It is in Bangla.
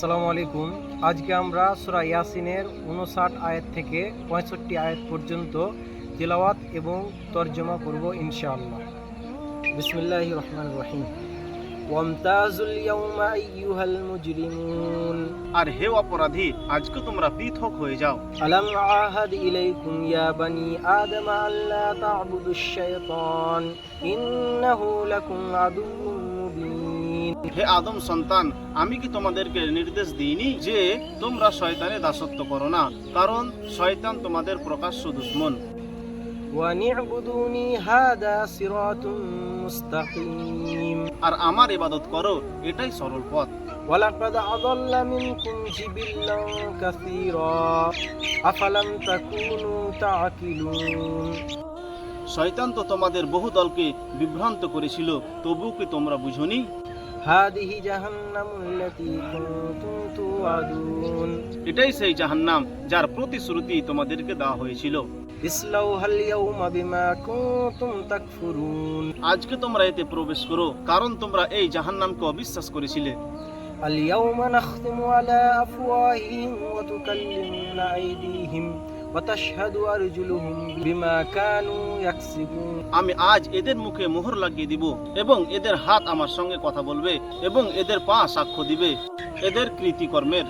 আসসালামু আলাইকুম। আজকে আমরা সূরা ইয়াসিনের 59 আয়াত থেকে 65 আয়াত পর্যন্ত তিলাওয়াত এবং তরজমা করব ইনশাআল্লাহ। বিসমিল্লাহির রহমানির রহিম। ওয়ামতাজুল ইয়াওমা আইয়ুহাল মুজরিমুন। আর হে অপরাধী, আজকে তোমরা পৃথক হয়ে যাও। আলাম আহাদ ইলাইকুম ইয়া বানি আদম আল্লা তা'বুদুশ শাইতান ইন্নাহু লাকুম আদুউম মুবিন। হে আদম সন্তান, আমি কি তোমাদেরকে নির্দেশ দিইনি যে তোমরা শয়তানের দাসত্ব করো না, কারণ শয়তান তোমাদের প্রকাশ্য দুশমন। ওয়ানি'বুদুনি হাদা সিরাতুম মুস্তাকিম। আর আমার ইবাদত করো, এটাই সরল পথ। ওয়ালাকাদ আযাল্লা মিনকুম জিবিল্লান কাসীরা আফালাম তাকুনু তা'কিলুন। শয়তান তো তোমাদের বহু দলকে বিভ্রান্ত করেছিল, তবুও কি তোমরা বুঝোনি? হাদিহি জাহান্নামুল্লাতী কুনতুম তুআদুন। এটাই সেই জাহান্নাম যার প্রতিশ্রুতি তোমাদেরকে দেওয়া হয়েছিল। ইসলাউহাল ইয়াওমা বিমা কুনতুম তাকফুরুন। আজকে তোমরা এতে প্রবেশ করো, কারণ তোমরা এই জাহান্নামকে অবিশ্বাস করেছিলে। আল ইয়াওমা নাখতিমু আলা আফওয়াহিহিম ওয়া তুকাল্লিমুনা আইদিহিম ওয়া তাশহাদু আরজুলুহুম বিমা কানু ইয়াকসিবুন। আমি আজ এদের মুখে মোহর লাগিয়ে দিব এবং এদের হাত আমার সঙ্গে কথা বলবে এবং এদের পা সাক্ষ্য দিবে এদের কৃতিকর্মের।